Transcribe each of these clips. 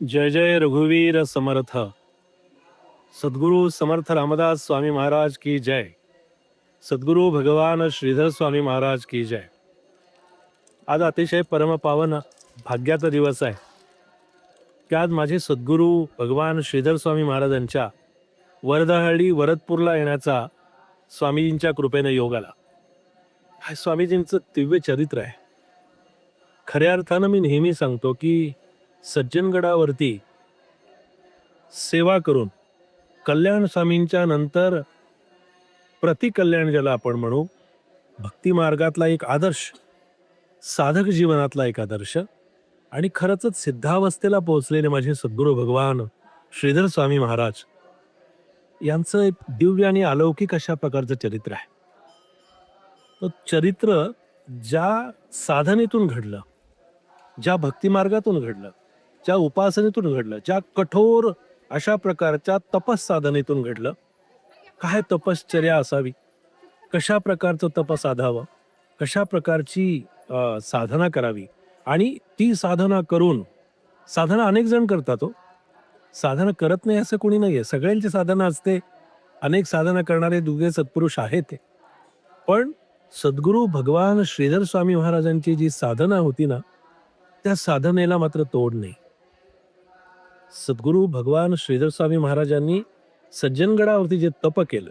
जय जय रघुवीर समर्थ. सद्गुरु समर्थ रामदास स्वामी महाराज की जय. सद्गुरु भगवान श्रीधर स्वामी महाराज की जय. आज अतिशय परमपावन भाग्याचा दिवस आहे की आज माझे सद्गुरु भगवान श्रीधर स्वामी महाराजांच्या वरदहळ्ळी वरदपूरला येण्याचा स्वामीजींच्या कृपेने योग आला. हा स्वामीजींचं दिव्य चरित्र आहे. खऱ्या अर्थानं मी नेहमी सांगतो की सज्जनगडावरती सेवा करून कल्याण स्वामींच्या नंतर प्रतिकल्याण ज्याला आपण म्हणू, भक्ती मार्गातला एक आदर्श, साधक जीवनातला एक आदर्श आणि खरंच सिद्धावस्थेला पोहोचलेले माझे सद्गुरू भगवान श्रीधर स्वामी महाराज यांचं एक दिव्य आणि अलौकिक अशा प्रकारचं चरित्र आहे. तो चरित्र ज्या साधनेतून घडलं, ज्या भक्तिमार्गातून घडलं, ज्या उपासनेतून घडलं, ज्या कठोर अशा प्रकारच्या तपस साधनेतून घडलं. काय तपश्चर्या असावी, कशा प्रकारचं तप साधावं, कशा प्रकारची साधना करावी आणि ती साधना करून, साधना अनेक जण करतात हो, साधना करत नाही असं कोणी नाहीये, सगळ्यांची साधना असते. अनेक साधना करणारे दुगे सत्पुरुष आहेत ते. पण सद्गुरू भगवान श्रीधर स्वामी महाराजांची जी साधना होती ना, त्या साधनेला मात्र तोड नाही. सद्गुरू भगवान श्रीधर स्वामी महाराजांनी सज्जनगडावरती जे तप केलं,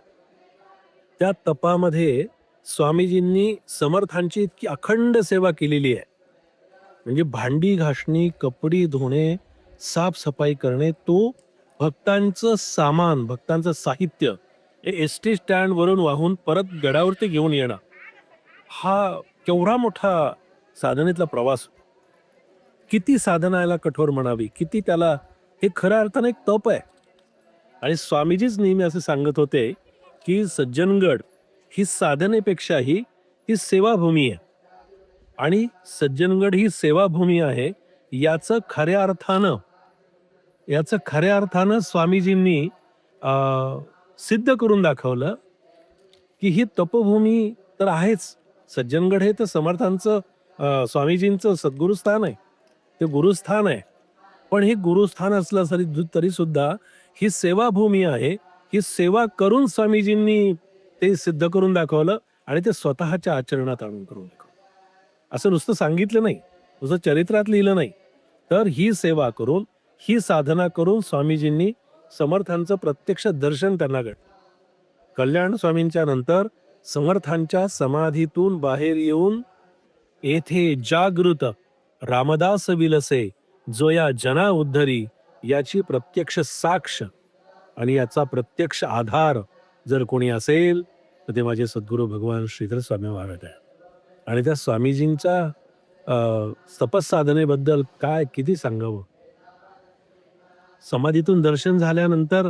त्या तपामध्ये स्वामीजींनी समर्थांची इतकी अखंड सेवा केलेली आहे. म्हणजे भांडी घासणी, कपडी धुणे, साफसफाई करणे, तो भक्तांचं सामान, भक्तांचं साहित्य एस टी स्टँडवरून वाहून परत गडावरती घेऊन येणं, हा केवढा मोठा साधनेतला प्रवास. किती साधनाला कठोर म्हणावी, किती त्याला, हे खऱ्या अर्थाने एक तप आहे. आणि स्वामीजीच नेहमी असे सांगत होते की सज्जनगड ही साधनेपेक्षाही ही सेवाभूमी आहे. आणि सज्जनगड ही सेवाभूमी आहे याचं खऱ्या अर्थानं स्वामीजींनी सिद्ध करून दाखवलं की ही तपभूमी तर आहेच. सज्जनगड हे तर समर्थांचं, स्वामीजींचं सद्गुरुस्थान आहे, ते गुरुस्थान आहे. पण हे गुरुस्थान असलं तरी सुद्धा ही सेवाभूमी आहे. ही सेवा करून स्वामीजींनी ते सिद्ध करून दाखवलं आणि ते स्वतःच्या आचरणात आणून करून दाखवलं. असं नुसतं सांगितलं नाही, नुसतं चरित्रात लिहिलं नाही, तर ही सेवा करून, ही साधना करून स्वामीजींनी समर्थांचं प्रत्यक्ष दर्शन त्यांना घडलं. कल्याण स्वामींच्या नंतर समर्थांच्या समाधीतून बाहेर येऊन येथे जागृत रामदास विलसे जो या जना उद्धरी, याची प्रत्यक्ष साक्ष आणि याचा प्रत्यक्ष आधार जर कोणी असेल तर ते माझे सद्गुरू भगवान श्रीधर स्वामी महाराज आहे. आणि त्या स्वामीजींच्या तपस साधनेबद्दल काय किती सांगावं. समाधीतून दर्शन झाल्यानंतर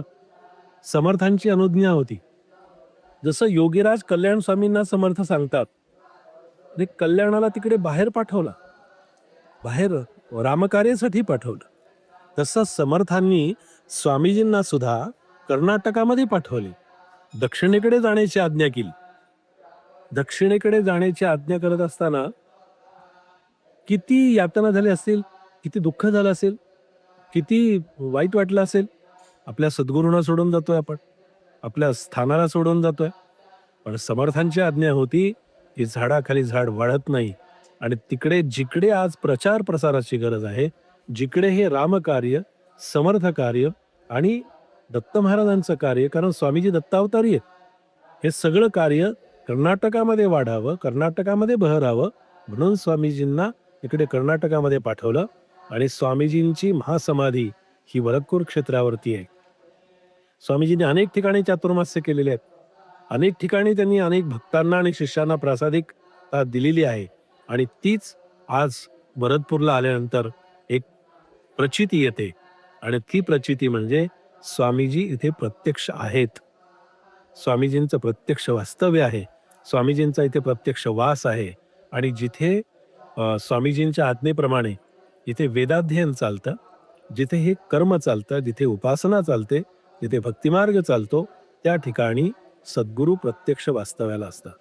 समर्थांची अनुज्ञा होती. जसं योगीराज कल्याण स्वामींना समर्थ सांगतात, ते कल्याणाला तिकडे बाहेर पाठवला, बाहेर रामकार्यासाठी पाठवलं, तसं समर्थांनी स्वामीजींना सुद्धा कर्नाटकामध्ये पाठवले, दक्षिणेकडे जाण्याची आज्ञा केली. दक्षिणेकडे जाण्याची आज्ञा करत असताना किती यातना झाली असतील, किती दुःख झालं असेल, किती वाईट वाटलं असेल. आपल्या सद्गुरूंना सोडून जातोय आपण, आपल्या स्थानाला सोडून जातोय. पण समर्थांची आज्ञा होती की झाडाखाली झाड वाढत नाही. आणि तिकडे जिकडे आज प्रचार प्रसाराची गरज आहे, जिकडे हे रामकार्य, समर्थ कार्य आणि दत्त महाराजांचं कार्य, कारण स्वामीजी दत्तावतारी आहेत, हे सगळं कार्य कर्नाटकामध्ये वाढावं, कर्नाटकामध्ये बहरावं, म्हणून स्वामीजींना इकडे कर्नाटकामध्ये पाठवलं. आणि स्वामीजींची महासमाधी ही वरदपूर क्षेत्रावरती आहे. स्वामीजींनी अनेक ठिकाणी चातुर्मास्य केलेले आहेत, अनेक ठिकाणी त्यांनी अनेक भक्तांना आणि शिष्यांना प्रासादिकता दिलेली आहे. आणि तीच आज वरदपूरला आल्यानंतर एक प्रचिती येते, आणि ती प्रचिती म्हणजे स्वामीजी इथे प्रत्यक्ष आहेत, स्वामीजींचं प्रत्यक्ष वास्तव्य आहे, स्वामीजींचा इथे प्रत्यक्ष वास आहे. आणि जिथे स्वामीजींच्या आज्ञेप्रमाणे जिथे वेदाध्ययन चालतं, जिथे हे कर्म चालतं, जिथे उपासना चालते, जिथे भक्तिमार्ग चालतो, त्या ठिकाणी सद्गुरू प्रत्यक्ष वास्तव्याला असतात.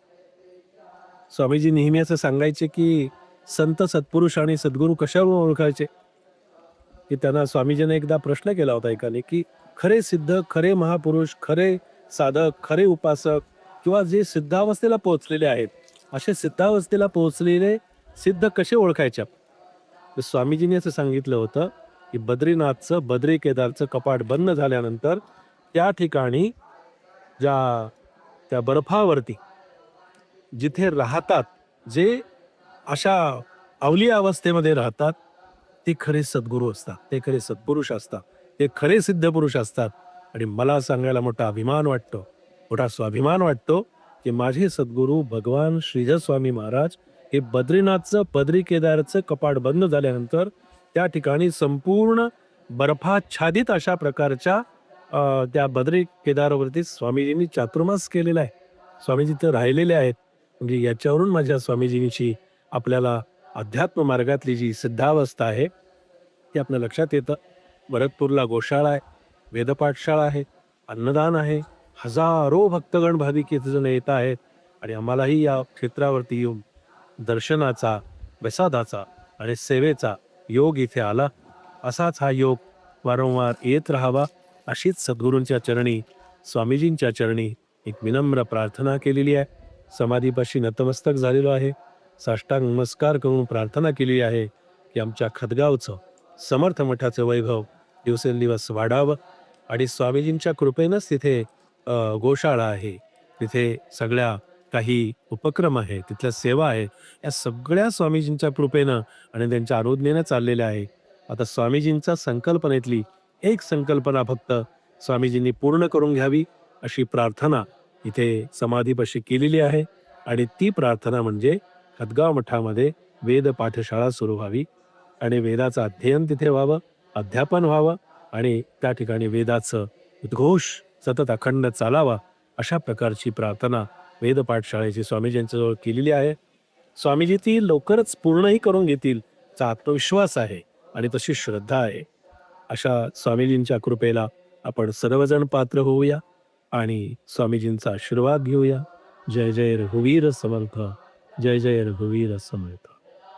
स्वामीजी नेहमी असं सांगायचे की संत, सत्पुरुष आणि सद्गुरू कशावरून ओळखायचे, की त्यांना स्वामीजीने एकदा प्रश्न केला होता एकाने, की खरे सिद्ध, खरे महापुरुष, खरे साधक, खरे उपासक किंवा जे सिद्धावस्थेला पोहोचलेले आहेत, असे सिद्धावस्थेला पोहोचलेले सिद्ध कसे ओळखायचे? तर स्वामीजींनी असं सांगितलं होतं, की बद्रीनाथचं, बद्री केदारचं कपाट बंद झाल्यानंतर त्या ठिकाणी ज्या त्या बर्फावरती जिथे राहतात, जे अशा अवलिया अवस्थेमध्ये राहतात, ते खरे सद्गुरू असतात, ते खरे सत्पुरुष असतात, ते खरे सिद्ध पुरुष असतात. आणि मला सांगायला मोठा अभिमान वाटतो, मोठा स्वाभिमान वाटतो, की माझे सद्गुरू भगवान श्रीधर स्वामी महाराज हे बद्रीनाथचं, बद्री केदारचं कपाट बंद झाल्यानंतर त्या ठिकाणी संपूर्ण बर्फाच्छादित अशा प्रकारच्या त्या बद्री केदारावरती स्वामीजींनी चातुर्मास केलेला आहे. स्वामीजी तर राहिलेले आहेत. म्हणजे याच्यावरून माझ्या स्वामीजींची आपल्याला अध्यात्म मार्गातली जी सिद्धावस्था आहे, ती आपल्या लक्षात येतं. भरतपूरला गोशाळा आहे, वेदपाठशाळा आहे, अन्नदान आहे. हजारो भक्तगण भाविक इथे जण येत आहेत आणि आम्हालाही या क्षेत्रावरती येऊन दर्शनाचा, प्रसादाचा आणि सेवेचा योग इथे आला. असाच हा योग वारंवार येत राहावा, अशीच सद्गुरूंच्या चरणी, स्वामीजींच्या चरणी एक विनम्र प्रार्थना केलेली आहे. समाधीपाशी नतमस्तक झालेलो आहे. साष्टांग नमस्कार करून प्रार्थना केली आहे, की आमच्या खदगावचं समर्थ मठाचं वैभव दिवसेंदिवस वाढावं आणि स्वामीजींच्या कृपेनंच तिथे गोशाळा आहे, तिथे सगळ्या काही उपक्रम आहे, तिथल्या सेवा आहे, या सगळ्या स्वामीजींच्या कृपेनं आणि त्यांच्या आरोग्याने चाललेल्या आहे. आता स्वामीजींच्या संकल्पनेतली एक संकल्पना फक्त स्वामीजींनी पूर्ण करून घ्यावी, अशी प्रार्थना इथे समाधीपाशी केलेली आहे. आणि ती प्रार्थना म्हणजे खदगाव मठामध्ये वेद पाठशाळा सुरू व्हावी आणि वेदाचं अध्ययन तिथे व्हावं, अध्यापन व्हावं आणि त्या ठिकाणी वेदाचं उद्घोष सतत अखंड चालावा, अशा प्रकारची प्रार्थना वेद पाठशाळेची स्वामीजींच्याजवळ केलेली आहे. स्वामीजी ती लवकरच पूर्णही करून घेतील, असा आत्मविश्वास आहे आणि तशी श्रद्धा आहे. अशा स्वामीजींच्या कृपेला आपण सर्वजण पात्र होऊया आणि स्वामीजींचा आशीर्वाद घेऊया. जय जय रघुवीर समर्थ, जय जय रघुवीर समर्थ.